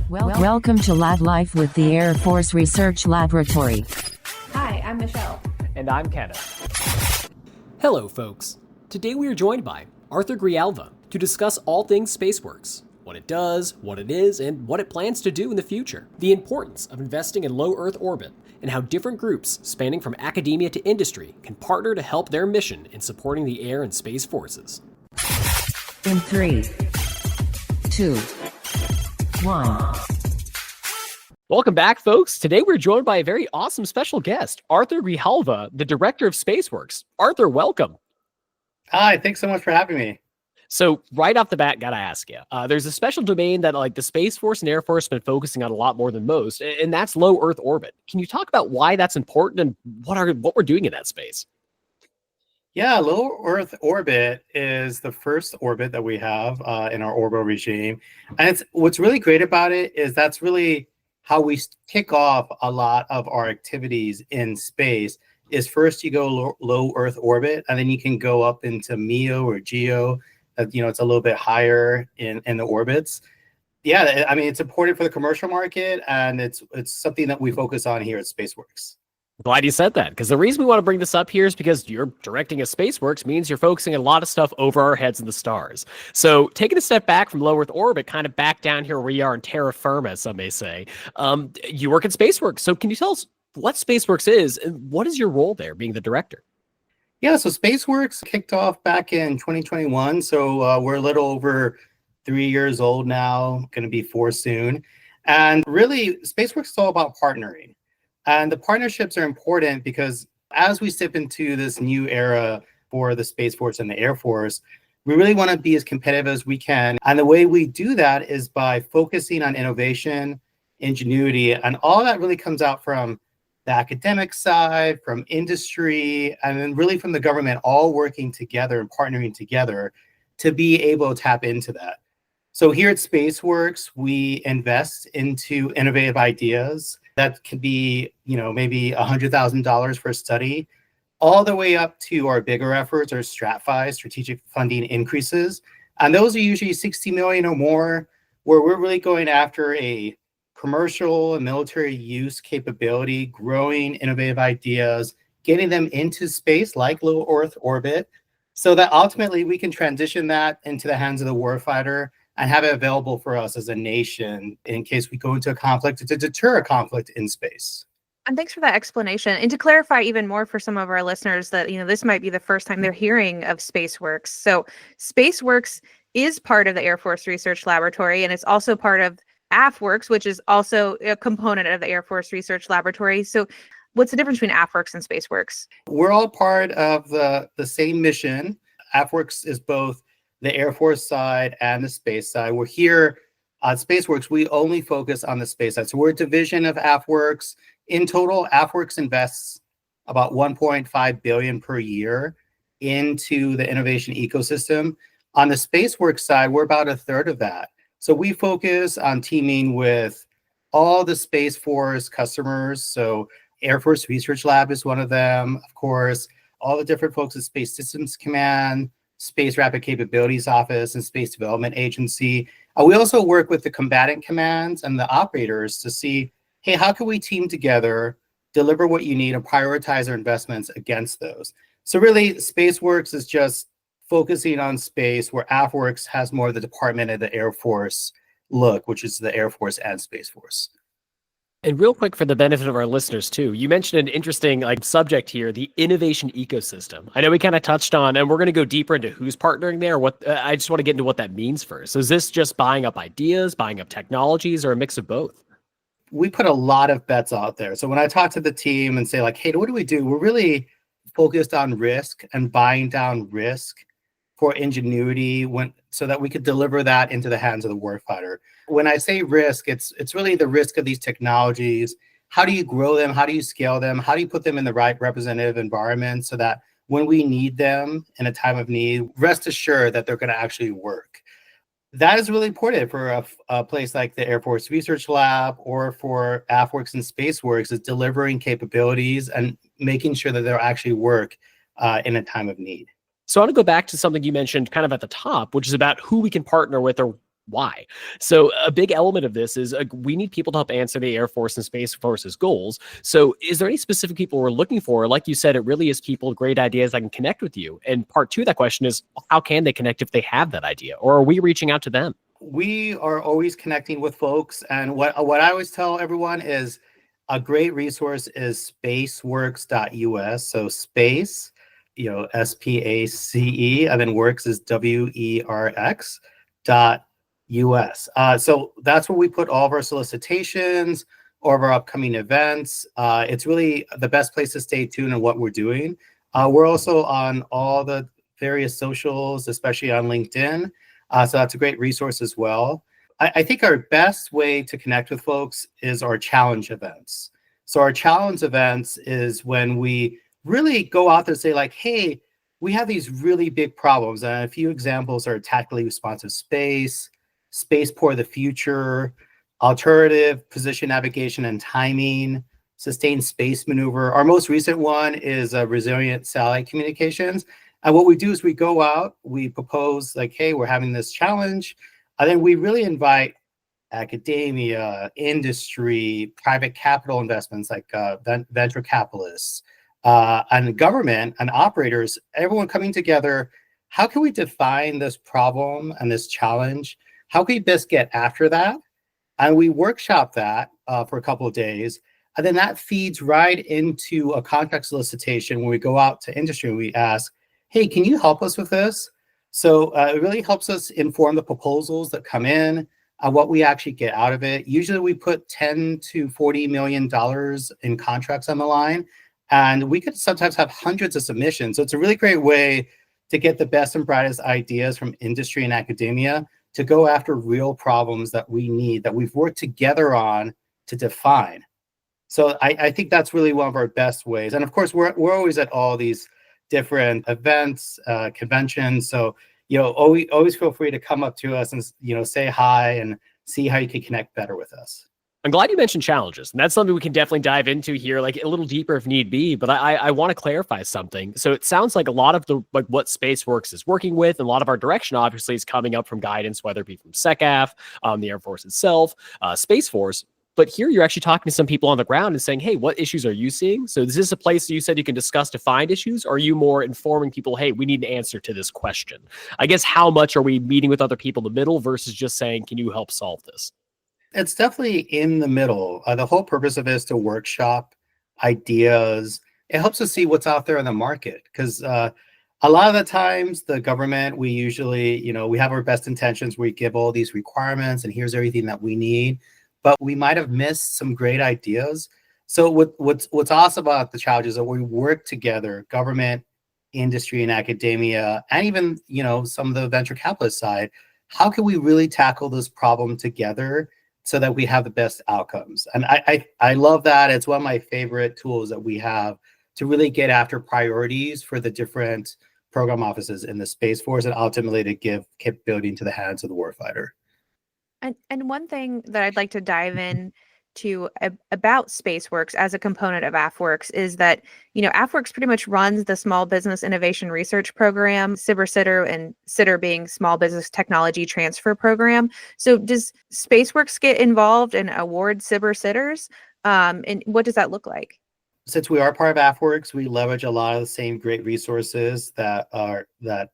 Welcome to Lab Life with the Air Force Research Laboratory. Hi, I'm Michelle. And I'm Kenneth. Hello, folks. Today we are joined by Arthur Grijalva to discuss all things SpaceWERX, what it does, what it is, and what it plans to do in the future, the importance of investing in low Earth orbit, and how different groups spanning from academia to industry can partner to help their mission in supporting the air and space forces. In 3, 2, 1. Welcome back, folks. Today we're joined by a very awesome special guest, Arthur Grijalva, the director of SpaceWERX. Arthur, welcome. Hi, thanks so much for having me. So right off the bat, gotta ask you, there's a special domain that the Space Force and Air Force have been focusing on a lot more than most, and that's low Earth orbit. Can you talk about why that's important and what we're doing in that space? Yeah, low Earth orbit is the first orbit that we have in our orbital regime. And what's really great about it is that's really how we kick off a lot of our activities in space. Is first you go low Earth orbit, and then you can go up into MEO or GEO. It's a little bit higher in the orbits. Yeah, I mean, it's important for the commercial market, and it's something that we focus on here at SpaceWERX. Glad you said that, because the reason we want to bring this up here is because you're directing a SpaceWERX means you're focusing a lot of stuff over our heads in the stars. So taking a step back from low Earth orbit, kind of back down here where we are in terra firma, some may say, you work at SpaceWERX. So can you tell us what SpaceWERX is and what is your role there being the director? Yeah, so SpaceWERX kicked off back in 2021. So we're a little over 3 years old now, going to be 4 soon. And really, SpaceWERX is all about partnering. And the partnerships are important because as we step into this new era for the Space Force and the Air Force, we really want to be as competitive as we can. And the way we do that is by focusing on innovation, ingenuity, and all that really comes out from the academic side, from industry, and then really from the government, all working together and partnering together to be able to tap into that. So here at SpaceWERX, we invest into innovative ideas that could be, maybe $100,000 for a study, all the way up to our bigger efforts or STRATFI, strategic funding increases. And those are usually 60 million or more, where we're really going after a commercial and military use capability, growing innovative ideas, getting them into space like low Earth orbit, so that ultimately we can transition that into the hands of the warfighter and have it available for us as a nation in case we go into a conflict to deter a conflict in space. And thanks for that explanation. And to clarify even more for some of our listeners that, this might be the first time they're hearing of SpaceWERX. So SpaceWERX is part of the Air Force Research Laboratory, and it's also part of AFWERX, which is also a component of the Air Force Research Laboratory. So what's the difference between AFWERX and SpaceWERX? We're all part of the same mission. AFWERX is both the Air Force side and the space side. We're here at SpaceWERX, we only focus on the space side. So we're a division of AFWERX. In total, AFWERX invests about 1.5 billion per year into the innovation ecosystem. On the SpaceWERX side, we're about a third of that. So we focus on teaming with all the Space Force customers. So Air Force Research Lab is one of them, of course, all the different folks at Space Systems Command, Space Rapid Capabilities Office, and Space Development Agency. We also work with the combatant commands and the operators to see, hey, how can we team together, deliver what you need, and prioritize our investments against those? So really, SpaceWERX is just focusing on space, where AFWERX has more of the Department of the Air Force look, which is the Air Force and Space Force. And real quick, for the benefit of our listeners too, you mentioned an interesting subject here, the innovation ecosystem. I know we kind of touched on, and we're going to go deeper into who's partnering there. I just want to get into what that means first. So is this just buying up ideas, buying up technologies, or a mix of both? We put a lot of bets out there. So when I talk to the team and say hey, what do we do? We're really focused on risk and buying down risk for ingenuity so that we could deliver that into the hands of the warfighter. When I say risk, it's really the risk of these technologies. How do you grow them? How do you scale them? How do you put them in the right representative environment so that when we need them in a time of need, rest assured that they're going to actually work? That is really important for a place like the Air Force Research Lab or for AFWERX and SpaceWERX, is delivering capabilities and making sure that they'll actually work in a time of need. So I want to go back to something you mentioned kind of at the top, which is about who we can partner with or why. So a big element of this is we need people to help answer the Air Force and Space Force's goals. So is there any specific people we're looking for? Like you said, it really is people with great ideas that can connect with you. And part two of that question is, how can they connect if they have that idea? Or are we reaching out to them? We are always connecting with folks. And what I always tell everyone is a great resource is spaceworks.us. So space, SPACE, and then works is WERX.US. So that's where we put all of our solicitations, all of our upcoming events. It's really the best place to stay tuned on what we're doing. We're also on all the various socials, especially on LinkedIn. So that's a great resource as well. I think our best way to connect with folks is our challenge events. So our challenge events is when we really go out there and say like, hey, we have these really big problems. And a few examples are tactically responsive space, spaceport of the future, alternative position navigation and timing, sustained space maneuver. Our most recent one is resilient satellite communications. And what we do is we go out, we propose like, hey, we're having this challenge. And then we really invite academia, industry, private capital investments like venture capitalists, and government and operators, everyone coming together. How can we define this problem and this challenge? How can we best get after that? And we workshop that for a couple of days. And then that feeds right into a contract solicitation when we go out to industry and we ask, hey, can you help us with this? So it really helps us inform the proposals that come in, what we actually get out of it. Usually we put $10 to $40 million in contracts on the line, and we could sometimes have hundreds of submissions. So it's a really great way to get the best and brightest ideas from industry and academia to go after real problems that we need, that we've worked together on to define. So I think that's really one of our best ways. And of course, we're always at all these different events, conventions. So, always feel free to come up to us and, say hi and see how you can connect better with us. I'm glad you mentioned challenges, and that's something we can definitely dive into here, like a little deeper if need be. But I want to clarify something. So it sounds like a lot of what SpaceWERX is working with, and a lot of our direction obviously is coming up from guidance, whether it be from SecAF, the Air Force itself, Space Force. But here you're actually talking to some people on the ground and saying, hey, what issues are you seeing? So is this a place you said you can discuss to find issues? Or are you more informing people, hey, we need an answer to this question? I guess how much are we meeting with other people in the middle versus just saying, can you help solve this? It's definitely in the middle. The whole purpose of it is to workshop ideas. It helps us see what's out there in the market, because a lot of the times the government, we usually, we have our best intentions. We give all these requirements and here's everything that we need, but we might have missed some great ideas. So what's awesome about the challenge is that we work together, government, industry, and academia, and even, some of the venture capitalist side. How can we really tackle this problem together so that we have the best outcomes? And I love that. It's one of my favorite tools that we have to really get after priorities for the different program offices in the Space Force, and ultimately to give capability into the hands of the warfighter. And one thing that I'd like to dive in to about SpaceWERX as a component of AFWERX is that, AFWERX pretty much runs the Small Business Innovation Research Program, SBIR-SITR, and SITR being Small Business Technology Transfer Program. So does SpaceWERX get involved and award SBIR-SITRs? And what does that look like? Since we are part of AFWERX, we leverage a lot of the same great resources that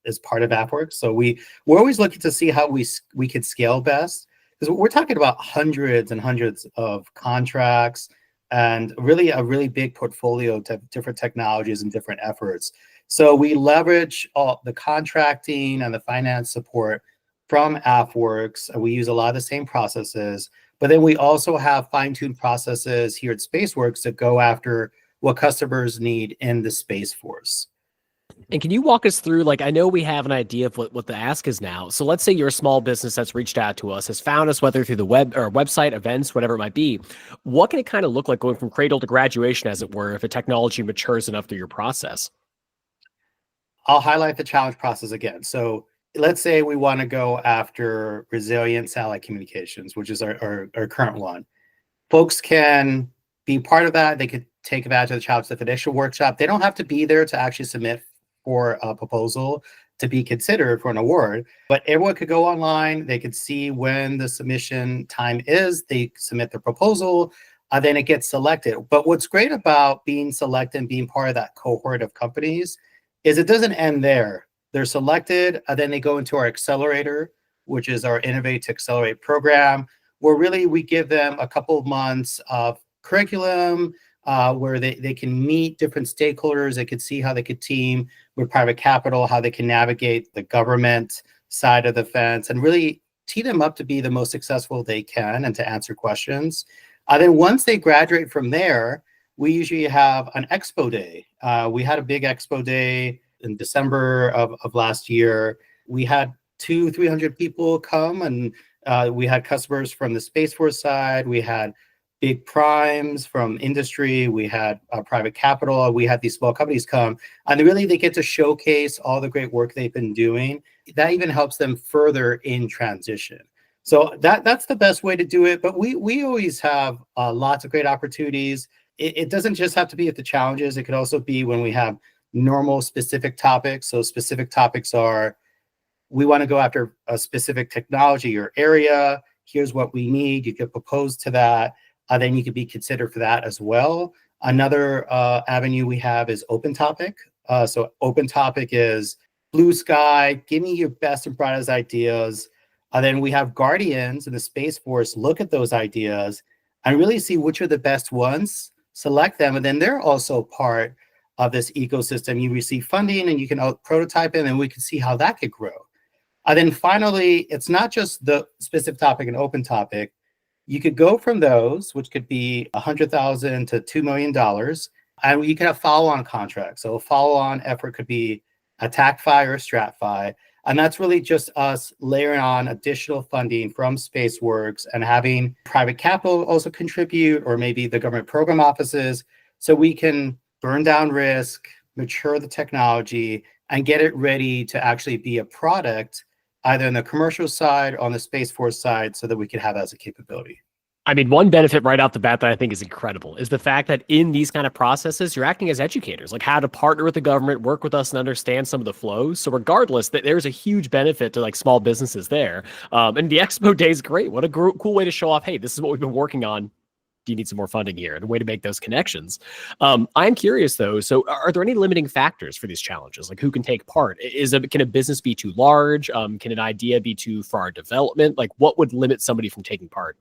is part of AFWERX. So we're always looking to see how we could scale best, because we're talking about hundreds and hundreds of contracts and really a really big portfolio of different technologies and different efforts. So we leverage all the contracting and the finance support from AFWERX. We use a lot of the same processes, but then we also have fine-tuned processes here at SpaceWERX to go after what customers need in the Space Force. And can you walk us through, I know we have an idea of what the ask is now. So let's say you're a small business that's reached out to us, has found us, whether through the web or website, events, whatever it might be. What can it kind of look like going from cradle to graduation, as it were, if a technology matures enough through your process? I'll highlight the challenge process again. So let's say we want to go after resilient satellite communications, which is our current one. Folks can be part of that. They could take advantage of the challenge definition workshop. They don't have to be there to actually submit for a proposal. to be considered for an award. But everyone could go online, they could see when the submission time is, they submit their proposal, then it gets selected. But what's great about being selected and being part of that cohort of companies is it doesn't end there. They're selected, then they go into our accelerator, which is our Innovate to Accelerate program, where really we give them a couple of months of curriculum, where they can meet different stakeholders. They could see how they could team with private capital, how they can navigate the government side of the fence, and really tee them up to be the most successful they can and to answer questions. Then once they graduate from there, we usually have an expo day. We had a big expo day in December of last year. We had 200-300 people come, and we had customers from the Space Force side. We had big primes from industry. We had private capital. We had these small companies come, and really they get to showcase all the great work they've been doing. That even helps them further in transition. So that's the best way to do it. But we always have lots of great opportunities. It doesn't just have to be at the challenges. It could also be when we have normal specific topics. So specific topics are, we want to go after a specific technology or area. Here's what we need. You could propose to that. Then you could be considered for that as well. Another avenue we have is open topic. So open topic is blue sky. Give me your best and brightest ideas. Then we have guardians in the Space Force look at those ideas and really see which are the best ones, select them, and then they're also part of this ecosystem. You receive funding and you can prototype it, and we can see how that could grow. And then finally, it's not just the specific topic and open topic. You could go from those, which could be $100,000 to $2 million, and you can have follow-on contracts. So a follow-on effort could be a TAC-FI or a STRAT-FI. And that's really just us layering on additional funding from SpaceWERX and having private capital also contribute, or maybe the government program offices, so we can burn down risk, mature the technology, and get it ready to actually be a product, either on the commercial side or on the Space Force side, so that we can have that as a capability. I mean, one benefit right off the bat that I think is incredible is the fact that in these kind of processes, you're acting as educators, like how to partner with the government, work with us, and understand some of the flows. So regardless, that there's a huge benefit to like small businesses there. And the Expo Day is great. What a cool way to show off, hey, this is what we've been working on. Do you need some more funding here? And a way to make those connections. I'm curious though, so are there any limiting factors for these challenges? Like who can take part? Can a business be too large? Can an idea be too far development? Like what would limit somebody from taking part?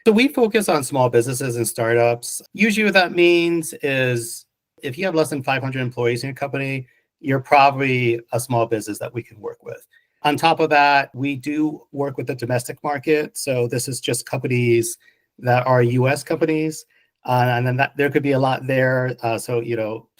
So we focus on small businesses and startups. Usually what that means is if you have less than 500 employees in your company, you're probably a small business that we can work with. On top of that, we do work with the domestic market. So this is just companies that are US companies. And then there could be a lot there. So,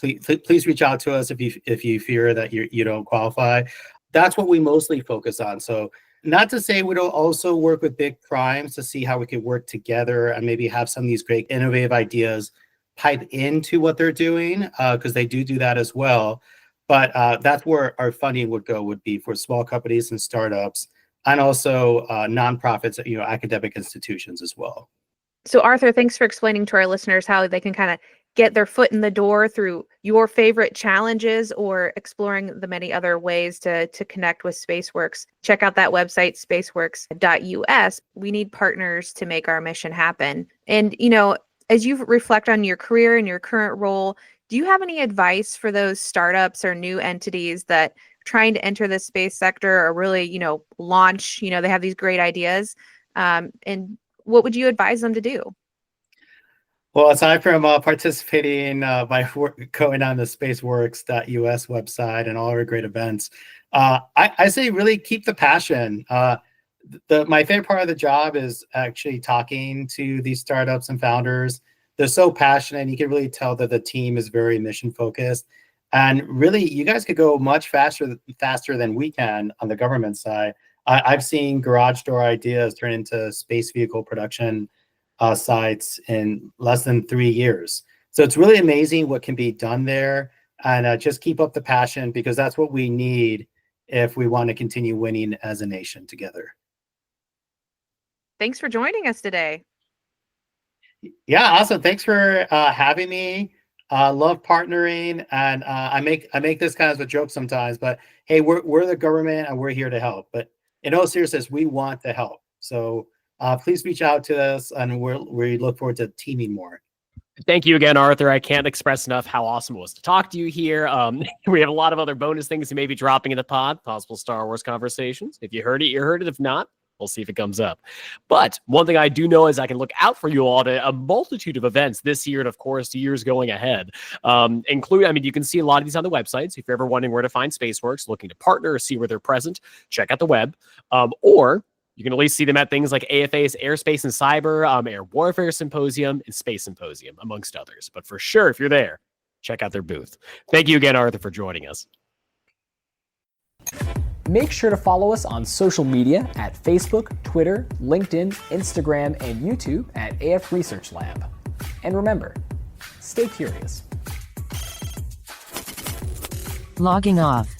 please reach out to us if you fear that you don't qualify. That's what we mostly focus on. So not to say we don't also work with big primes to see how we could work together and maybe have some of these great innovative ideas pipe into what they're doing, because they do that as well. But that's where our funding would be for small companies and startups, and also nonprofits, academic institutions as well. So Arthur, thanks for explaining to our listeners how they can kind of get their foot in the door through your favorite challenges or exploring the many other ways to connect with SpaceWERX. Check out that website, spacewerx.us. We need partners to make our mission happen. And, as you reflect on your career and your current role, do you have any advice for those startups or new entities that are trying to enter the space sector or really, launch, they have these great ideas, and what would you advise them to do? Well, aside from participating by going on the SpaceWERX.us website and all our great events, I say really keep the passion. My favorite part of the job is actually talking to these startups and founders. They're so passionate, and you can really tell that the team is very mission focused. And really, you guys could go much faster than we can on the government side. I've seen garage door ideas turn into space vehicle production sites in less than 3 years. So it's really amazing what can be done there. And just keep up the passion, because that's what we need if we want to continue winning as a nation together. Thanks for joining us today. Yeah, awesome. Thanks for having me. Love partnering, and I make this kind of a joke sometimes. But hey, we're the government, and we're here to help. But in all seriousness, we want the help. So please reach out to us, and we look forward to teaming more. Thank you again, Arthur. I can't express enough how awesome it was to talk to you here. We have a lot of other bonus things you may be dropping in the pod, possible Star Wars conversations. If you heard it, you heard it. If not, we'll see if it comes up. But one thing I do know is I can look out for you all to a multitude of events this year and, of course, years going ahead. You can see a lot of these on the website. So if you're ever wondering where to find SpaceWERX, looking to partner or see where they're present, check out the web. Or you can at least see them at things like AFA's Airspace and Cyber, Air Warfare Symposium, and Space Symposium, amongst others. But for sure, if you're there, check out their booth. Thank you again, Arthur, for joining us. Make sure to follow us on social media at Facebook, Twitter, LinkedIn, Instagram, and YouTube at AF Research Lab. And remember, stay curious. Logging off.